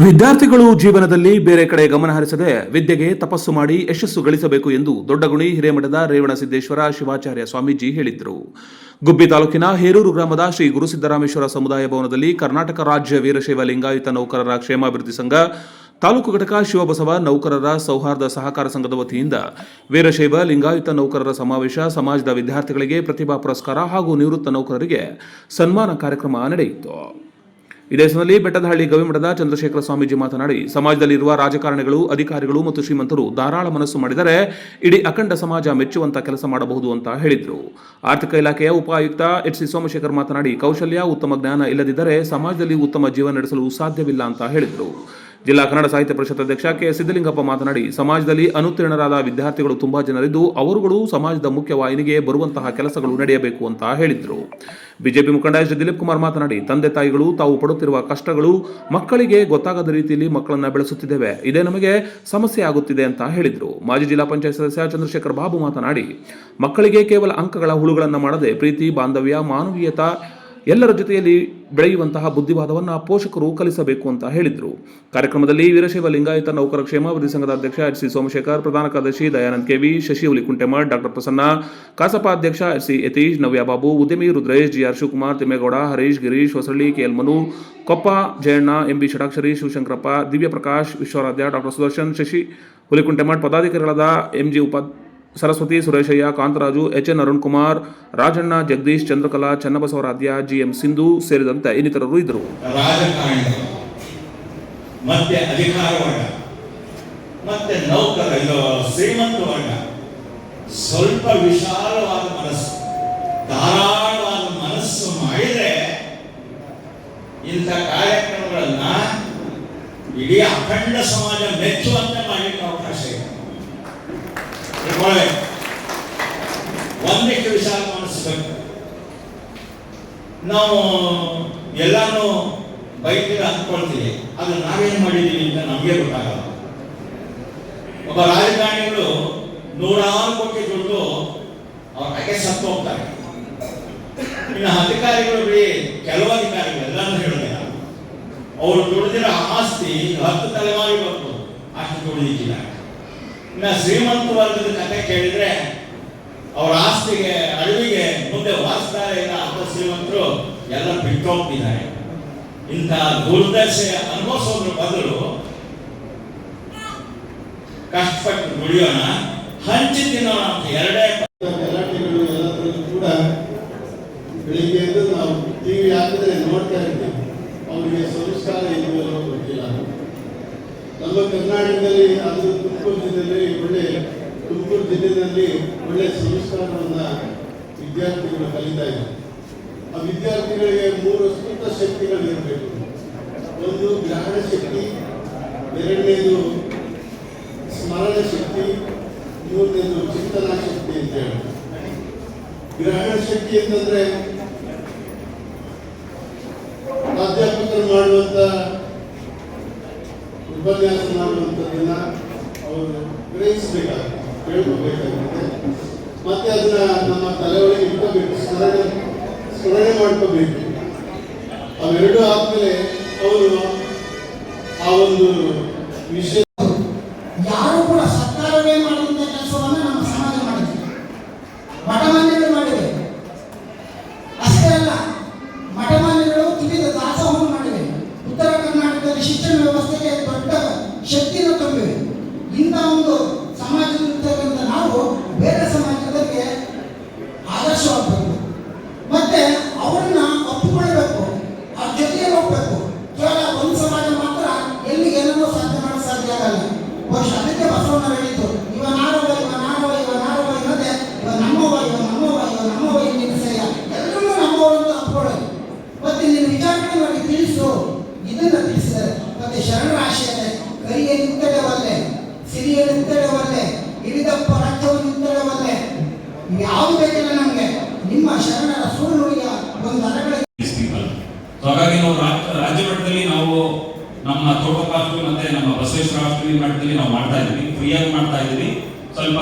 ವಿದ್ಯಾರ್ಥಿಗಳು ಜೀವನದಲ್ಲಿ ಬೇರೆ ಕಡೆ ಗಮನ ಹರಿಸದೆ ವಿದ್ಯೆಗೆ ತಪಸ್ಸು ಮಾಡಿ ಯಶಸ್ಸು ಗಳಿಸಬೇಕು ಎಂದು ದೊಡ್ಡಗುಣಿ ಹಿರೇಮಠದ ರೇವಣಸಿದ್ದೇಶ್ವರ ಶಿವಾಚಾರ್ಯ ಸ್ವಾಮೀಜಿ ಹೇಳಿದರು. ಗುಬ್ಬಿ ತಾಲೂಕಿನ ಹೇರೂರು ಗ್ರಾಮದ ಶ್ರೀ ಗುರುಸಿದ್ದರಾಮೇಶ್ವರ ಸಮುದಾಯ ಭವನದಲ್ಲಿ ಕರ್ನಾಟಕ ರಾಜ್ಯ ವೀರಶೈವ ಲಿಂಗಾಯತ ನೌಕರರ ಕ್ಷೇಮಾಭಿವೃದ್ಧಿ ಸಂಘ ತಾಲೂಕು ಘಟಕ ಶಿವಬಸವ ನೌಕರರ ಸೌಹಾರ್ದ ಸಹಕಾರ ಸಂಘದ ವತಿಯಿಂದ ವೀರಶೈವ ಲಿಂಗಾಯತ ನೌಕರರ ಸಮಾವೇಶ, ಸಮಾಜದ ವಿದ್ಯಾರ್ಥಿಗಳಿಗೆ ಪ್ರತಿಭಾ ಪುರಸ್ಕಾರ ಹಾಗೂ ನಿವೃತ್ತ ನೌಕರರಿಗೆ ಸನ್ಮಾನ ಕಾರ್ಯಕ್ರಮ ನಡೆಯಿತು. ಇದೇ ಸಮಯದಲ್ಲಿ ಬೆಟ್ಟದಹಳ್ಳಿ ಗವಿಮಠದ ಚಂದ್ರಶೇಖರ ಸ್ವಾಮೀಜಿ ಮಾತನಾಡಿ, ಸಮಾಜದಲ್ಲಿರುವ ರಾಜಕಾರಣಿಗಳು, ಅಧಿಕಾರಿಗಳು ಮತ್ತು ಶ್ರೀಮಂತರು ಧಾರಾಳ ಮನಸ್ಸು ಮಾಡಿದರೆ ಇಡೀ ಅಖಂಡ ಸಮಾಜ ಮೆಚ್ಚುವಂತ ಕೆಲಸ ಮಾಡಬಹುದು ಅಂತ ಹೇಳಿದರು. ಆರ್ಥಿಕ ಇಲಾಖೆಯ ಉಪ ಆಯುಕ್ತ ಎಚ್.ಸಿ. ಸೋಮಶೇಖರ್ ಮಾತನಾಡಿ, ಕೌಶಲ್ಯ, ಉತ್ತಮ ಜ್ಞಾನ ಇಲ್ಲದಿದ್ದರೆ ಸಮಾಜದಲ್ಲಿ ಉತ್ತಮ ಜೀವನ ನಡೆಸಲು ಸಾಧ್ಯವಿಲ್ಲ ಅಂತ ಹೇಳಿದರು. ಜಿಲ್ಲಾ ಕನ್ನಡ ಸಾಹಿತ್ಯ ಪರಿಷತ್ ಅಧ್ಯಕ್ಷ ಕೆ. ಸಿದ್ದಲಿಂಗಪ್ಪ ಮಾತನಾಡಿ, ಸಮಾಜದಲ್ಲಿ ಅನುತ್ತೀರ್ಣರಾದ ವಿದ್ಯಾರ್ಥಿಗಳು ತುಂಬಾ ಜನರಿದ್ದು ಅವರುಗಳು ಸಮಾಜದ ಮುಖ್ಯ ವಾಹಿನಿಗೆ ಬರುವಂತಹ ಕೆಲಸಗಳು ನಡೆಯಬೇಕು ಅಂತ ಹೇಳಿದರು. ಬಿಜೆಪಿ ಮುಖಂಡ ಎಸ್. ದಿಲೀಪ್ ಕುಮಾರ್ ಮಾತನಾಡಿ, ತಂದೆ ತಾಯಿಗಳು ತಾವು ಪಡುತ್ತಿರುವ ಕಷ್ಟಗಳು ಮಕ್ಕಳಿಗೆ ಗೊತ್ತಾಗದ ರೀತಿಯಲ್ಲಿ ಮಕ್ಕಳನ್ನ ಬೆಳೆಸುತ್ತಿದ್ದೇವೆ, ಇದೇ ನಮಗೆ ಸಮಸ್ಯೆ ಆಗುತ್ತಿದೆ ಅಂತ ಹೇಳಿದರು. ಮಾಜಿ ಜಿಲ್ಲಾ ಪಂಚಾಯತ್ ಸದಸ್ಯ ಚಂದ್ರಶೇಖರ್ ಬಾಬು ಮಾತನಾಡಿ, ಮಕ್ಕಳಿಗೆ ಕೇವಲ ಅಂಕಗಳ ಹುಳುಗಳನ್ನು ಮಾಡದೆ ಪ್ರೀತಿ, ಬಾಂಧವ್ಯ, ಮಾನವೀಯತೆ ಎಲ್ಲರ ಜೊತೆಯಲ್ಲಿ ಬೆಳೆಯುವಂತಹ ಬುದ್ಧಿವಾದವನ್ನು ಪೋಷಕರು ಕಲಿಸಬೇಕು ಅಂತ ಹೇಳಿದರು. ಕಾರ್ಯಕ್ರಮದಲ್ಲಿ ವೀರಶೈವ ಲಿಂಗಾಯತ ನೌಕರ ಕ್ಷೇಮಾಭಿವೃದ್ಧಿ ಸಂಘದ ಅಧ್ಯಕ್ಷ ಎಚ್.ಸಿ. ಸೋಮಶೇಖರ್, ಪ್ರಧಾನ ಕಾರ್ಯದರ್ಶಿ ದಯಾನಂದ್ ಕೆವಿ, ಶಶಿ ಹುಲಿಕುಂಟೆಮಠ್, ಡಾಕ್ಟರ್ ಪ್ರಸನ್ನ, ಕಸಾಪ ಅಧ್ಯಕ್ಷ ಎಚ್.ಸಿ. ಯತೀಶ್, ನವ್ಯ ಬಾಬು, ಉದ್ಯಮಿ Rudresh, G R. Shivakumar, Thimmegowda, Harish, Girish, Hosalli, KL. Manu, Koppa Jayanna, MB. Shadakshari, Shivashankarappa, ದಿವ್ಯ ಪ್ರಕಾಶ್, ವಿಶ್ವರಾಧ್ಯ, ಡಾಕ್ಟರ್ ಸುದರ್ಶನ್, ಶಶಿ ಹುಲಿಕುಂಟೆಮಠ್, ಪದಾಧಿಕಾರಿಗಳಾದ ಎಂ.ಜಿ. ಸರಸ್ವತಿ, ಸುರೇಶಯ್ಯ, ಕಾಂತರಾಜು, ಎಚ್.ಎನ್. ಅರುಣ್ ಕುಮಾರ್, ರಾಜಣ್ಣ, ಜಗದೀಶ್, ಚಂದ್ರಕಲಾ, ಚನ್ನಬಸವರಾಧ್ಯ, ಜಿ.ಎಂ. ಸಿಂಧು ಸೇರಿದಂತೆ ಇನ್ನಿತರರು ಇದ್ದರು. ಮತ್ತೆ ಅಧಿಕಾರ ವರ್ಗ ಮತ್ತೆ ನೌಕರ ಶ್ರೀಮಂತ ವರ್ಗ ಸ್ವಲ್ಪ ವಿಶಾಲವಾದ ಮನಸ್ಸು, ಧಾರಾಳವಾದ ಮನಸ್ಸು ಮಾಡಿದ್ರೆ ಇಂಥ ಕಾರ್ಯಕ್ರಮಗಳನ್ನ ಇಡೀ ಅಖಂಡ ಸಮಾಜ ಮೆಚ್ಚುವಂತೆ ಮಾಡಲಿಕ್ಕೆ ಅವಕಾಶ ಇದೆ. ಒಂದಕ್ಕೆ ವಿಶಾಲ ಮನಸ್ಸು. ನಾವು ಎಲ್ಲಾನು ಬೈಕಿಗೆ ಅಂದ್ಕೊಳ್ತೀವಿ, ಅದು ನಾವೇನು ಮಾಡಿದ್ದೀವಿ ಅಂತ ನಮಗೆ ಗೊತ್ತಾಗಲ್ಲ. ಒಬ್ಬ ರಾಜಕಾರಣಿಗಳು 100 ಕೋಟಿ ದುಡ್ಡು ಅವ್ರ ಹಾಗೆ ಸತ್ತು ಹೋಗ್ತಾರೆ. ಇನ್ನು ಅಧಿಕಾರಿಗಳು ಬಿಡಿ, ಕೆಲವು ಅಧಿಕಾರಿಗಳು ಎಲ್ಲಾನು ಹೇಳೋದಿಲ್ಲ, ಅವರು ದುಡಿದಿರೋ ಆಸ್ತಿ 10 ತಲೆಮಾರಿ ಬರ್ಬೋದು, ಅಷ್ಟು ದುಡಿದಿಲ್ಲ. ಇನ್ನು ಶ್ರೀಮಂತ ವರ್ಗದ ಕಥೆ ಕೇಳಿದ್ರೆ ಅವ್ರ ಆಸ್ತಿಗೆ ಅಡವಿಗೆ ಮುಂದೆ ವಾಸಿಸ್ತಾರೆ ಅಂತ ಶ್ರೀಮಂತರು ಎಲ್ಲ ಬಿಟ್ಟು ಹೋಗ್ತಿದ್ದಾರೆ. ಇಂಥ ದುರ್ದಶೆ ಅನುಭವಿಸೋದ್ರ ಬದಲು ಕಷ್ಟಪಟ್ಟು ದುಡಿಯೋಣ, ಹಂಚಿ ತಿನ್ನೋಣ ಅಂತ ಎರಡೇ ಗಲಾಟೆಗಳು ಎಲ್ಲದರಲ್ಲೂ ಕೂಡ ಬೆಳಿಗ್ಗೆ ಎದ್ದು ನಾವು ಟಿವಿ ಹಾಕಿದ್ರೆ ನೋಡ್ತಾ ಇರ್ತೀವಿ. ಅವರಿಗೆ ಸಂಸ್ಕಾರ ಇದೆಯೋ ಗೊತ್ತಿಲ್ಲ. ನಮ್ಮ ಕರ್ನಾಟಕದಲ್ಲಿ ಅದು ತುಮಕೂರು ಜಿಲ್ಲೆಯಲ್ಲಿ ಒಳ್ಳೆ ಸಂಸ್ಕಾರವನ್ನ ವಿದ್ಯಾರ್ಥಿಗಳು ಕಲಿತಾ ಇದ್ದಾರೆ. ಆ ವಿದ್ಯಾರ್ಥಿಗಳಿಗೆ 3 ಅದ್ಭುತ ಶಕ್ತಿಗಳು ಇರಬೇಕು. ಒಂದು ಗ್ರಹಣ ಶಕ್ತಿ, ಎರಡನೇದು ಸ್ಮರಣ ಶಕ್ತಿ, ಮೂರನೇದು ಚಿಂತನಾ ಶಕ್ತಿ ಅಂತ ಹೇಳಿ. ಗ್ರಹಣ ಶಕ್ತಿ ಅಂತಂದ್ರೆ ಪ್ರಾಧ್ಯಾಪಕರು ಮಾಡುವಂತ ಉಪನ್ಯಾಸ ಮಾಡುವಂಥದ್ದನ್ನ ಅವರು ಗ್ರಹಿಸಬೇಕಾಗುತ್ತೆ, ಕೇಳ್ಕೋಬೇಕಾಗುತ್ತೆ, ಮತ್ತೆ ಅದನ್ನ ನಮ್ಮ ತಲೆ ಒಳಗೆ ಇಟ್ಕೋಬೇಕು, ಸ್ಮರಣೆ ಮಾಡ್ಕೋಬೇಕು. ಅವೆರಡು ಆದ್ಮೇಲೆ ಅವರು ಆ ಒಂದು ವಿಷಯ ಯಾರು ಕೂಡ ಸರ್ಕಾರವೇ ಮಾಡುವಂತ ಕೆಲಸವನ್ನು ನಮ್ಮ ಸಮಾಜ ಮಾಡಿದೆ, ಮಠಮಾನ್ಯಗಳು ಮಾಡಿವೆ. ಅಷ್ಟೇ ಅಲ್ಲ, ಮಠಮಾನ್ಯಗಳು ತಿಳಿದ ದಾಸೋಹವನ್ನು ಮಾಡಿವೆ. ಉತ್ತರ ಕರ್ನಾಟಕದಲ್ಲಿ ಶಿಕ್ಷಣ ವ್ಯವಸ್ಥೆಗೆ ದೊಡ್ಡ ಶಕ್ತಿಯನ್ನು ತುಂಬಿವೆ. ಇಂಥ ಒಂದು ಸಮಾಜದಲ್ಲಿರ್ತಕ್ಕಂಥ ನಾವು ಬೇರೆ ಸಮಾಜದವರಿಗೆ ಆದರ್ಶವಾಗಬೇಕು, ಮತ್ತೆ ಅವರನ್ನ ಒಪ್ಪಿಕೊಳ್ಳಬೇಕು, ಅವ್ರ ಜೊತೆಗೆ ಹೋಗ್ಬೇಕು. ಕೇವಲ ಒಂದು ಸಮಾಜ ಮಾತ್ರ ಎಲ್ಲಿಗೆ ಏನನ್ನೋ ಸಾಧ್ಯ ಮಾಡಲು ಸಾಧ್ಯ ಆಗಲ್ಲ. ಬಹುಶಃ ಅದಕ್ಕೆ ಬಸವಣ್ಣ ಹೇಳಿದ್ದು, ಇವ ನಾರವ ಇವ ನಾರವ ಇವ ನಾರವ ಇರೋದೆ, ಇವ ನಮ್ಮವ ಇವ ನಮ್ಮವ ಇವ ನಮ್ಮವ ನಿಲ್ಲಿಸಯ್ಯ, ಎಲ್ಲರೂ ನಮ್ಮವರನ್ನು ಅಪ್ಕೊಳ್ಳೋದು. ಮತ್ತೆ ನಿನ್ನ ವಿಚಾರಗಳನ್ನು ತಿಳಿಸು, ಇದನ್ನು ತಿಳಿಸಿದ್ದಾರೆ. ಮತ್ತೆ ಶರಣರ ಆಶಯ ಕರಿಯ ನಿಂತಡವಲ್ಲೆ, ಸಿರಿಯ ನಿಂತಡವಲ್ಲೆ, ಹಿಡಿದಪ್ಪ ರಾಜ್ಯವನ್ನು ನಿಂತಡವಲ್ಲೆ, ಯಾವುದು ಬೇಕಿಲ್ಲ ನಮಗೆ, ನಿಮ್ಮ ಶರಣರ ಸುಳ್ಳುಳಿಯ ಒಂದು ಅರಗಳ. ಹಾಗಾಗಿ ನಾವು ರಾಜ್ಯ ಮಟ್ಟದಲ್ಲಿ ನಾವು ನಮ್ಮ ತೋಟಕ ಹಾಸ್ಟೆಲ್ ಮತ್ತೆ ನಮ್ಮ ಬಸವೇಶ್ವರ ಹಾಸ್ಟೆಲ್ ಮಟ್ಟದಲ್ಲಿ ನಾವು ಮಾಡ್ತಾ ಇದ್ವಿ, ಫ್ರೀಯಾಗಿ ಮಾಡ್ತಾ ಇದ್ವಿ, ಸ್ವಲ್ಪ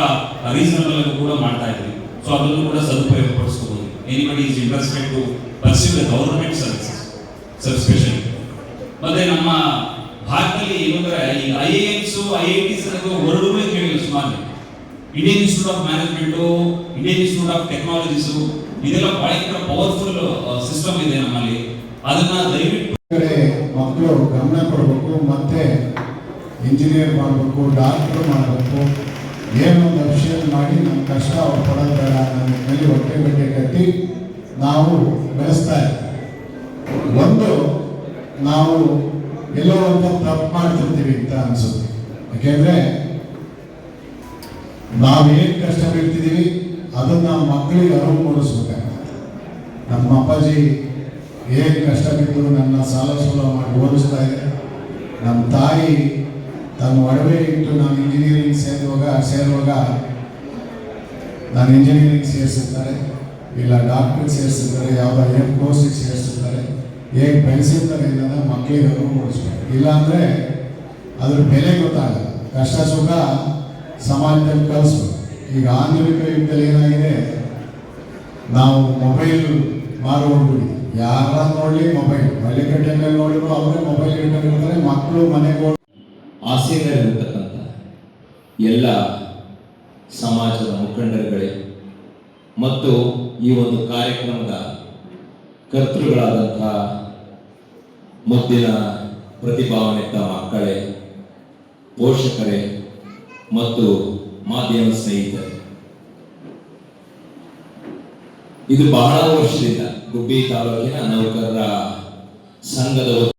ರೀಸನಬಲ್ ಆಗಿ ಕೂಡ ಮಾಡ್ತಾ ಇದ್ವಿ. ಸೊ ಅದನ್ನು ಕೂಡ ಸದುಪಯೋಗ ಪಡಿಸ್ಕೋಬಹುದು. Anybody is interested to pursue the government services especially. ಮತ್ತೆ ನಮ್ಮ ಭಾರತದಲ್ಲಿ ಏನಂದ್ರೆ ಈ IIMs IITs ಹೊರಡುಗಳೇ ಕೇಳಿಲ್ಲ ಸುಮಾರು. Indian institute of management, Indian institute of technologies, ಇದೆಲ್ಲ ಬಹಳ ಪವರ್ಫುಲ್ ಸಿಸ್ಟಮ್ ಇದೆ ನಮ್ಮಲ್ಲಿ. ಅದನ್ನ ದಯವಿಟ್ಟು ಮಕ್ಕಳು ಗಮನ ಕೊಡಬೇಕು, ಮತ್ತೆ ಇಂಜಿನಿಯರ್ ಮಾಡಬೇಕು, ಡಾಕ್ಟರ್ ಮಾಡಬೇಕು, ಏನೋ ಒಂದು ಅಫಿಷಿಯಲ್ ಮಾಡಿ ನಮ್ಮ ಕಷ್ಟ ಅವ್ರು ಪಡೋದು ಬೇಡ ಅನ್ನೋ ಮೇಲೆ ಹೊಟ್ಟೆ ಬಟ್ಟೆ ಕಟ್ಟಿ ನಾವು ಬೆಳೆಸ್ತಾ ಇದ್ದೀವಿ. ಒಂದು ನಾವು ಎಲ್ಲೋ ಒಂದು ತಪ್ಪು ಮಾಡ್ತಿರ್ತೀವಿ ಅಂತ ಅನ್ಸುತ್ತೆ. ಯಾಕೆಂದ್ರೆ ನಾವೇನು ಕಷ್ಟ ಬೀಳ್ತಿದ್ದೀವಿ ಅದನ್ನ ಮಕ್ಕಳಿಗೆ ಅರಿವು ಮೂಡಿಸ್ಬೇಕಾಗುತ್ತೆ. ನಮ್ಮ ಅಪ್ಪಾಜಿ ಏನು ಕಷ್ಟ ಬಿದ್ದು ನನ್ನ ಸಾಲ ಸೂಲ ಮಾಡಿ ಓದಿಸ್ತಾ ಇದೆ. ನಮ್ಮ ತಾಯಿ ತನ್ನ ಒಡವೆ ಇಟ್ಟು ನಾನು ಇಂಜಿನಿಯರಿಂಗ್ ಸೇರುವಾಗ ನಾನು ಇಂಜಿನಿಯರಿಂಗ್ ಸೇರಿಸಿರ್ತಾರೆ, ಇಲ್ಲ ಡಾಕ್ಟ್ರಿಗೆ ಸೇರಿಸಿರ್ತಾರೆ, ಯಾವುದೋ ಏನು ಕೋರ್ಸಿಗೆ ಸೇರಿಸಿರ್ತಾರೆ, ಹೇಗೆ ಬೆಳೆಸಿರ್ತಾರೆ ಅನ್ನೋದನ್ನ ಮಕ್ಕಳಿಗೆ ಅರಿವು ಮೂಡಿಸ್ಬೇಕು. ಇಲ್ಲಾಂದರೆ ಅದ್ರ ಬೆಲೆ ಗೊತ್ತಾಗಲ್ಲ. ಕಷ್ಟ ಸುಖ ಸಮಾಜದಲ್ಲಿ ಕಲಿಸ್ಬೇಕು. ಈಗ ಆಧುನಿಕ ಯುಗದಲ್ಲಿ ಏನಾಗಿದೆ, ನಾವು ಮೊಬೈಲ್ ಮಾರುವಂಬಿಡಿ, ಯಾರ ನೋಡಲಿ ಮೊಬೈಲ್, ಹಳ್ಳಿಕಟ್ಟೆ ಮೇಲೆ ನೋಡಿದ್ರು ಅವರೇ ಮೊಬೈಲ್ ಇಟ್ಕೊಂಡಿರ್ತಾರೆ. ಮಕ್ಕಳು ಮನೆಗೆ ಆಸೆಗಳಿರತಕ್ಕಂಥ ಎಲ್ಲ ಸಮಾಜದ ಮುಖಂಡರುಗಳೇ ಮತ್ತು ಈ ಒಂದು ಕಾರ್ಯಕ್ರಮದ ಕರ್ತೃಗಳಾದಂತಹ ಮುದ್ದಿನ ಪ್ರತಿಭಾನ್ವಿತ ಮಕ್ಕಳೇ, ಪೋಷಕರೇ ಮತ್ತು ಮಾಧ್ಯಮ ಸ್ನೇಹಿತರೆ, ಇದು ಬಹಳ ವರ್ಷದಿಂದ ಗುಬ್ಬಿ ತಾಲೂಕಿನ ನೌಕರರ ಸಂಘದ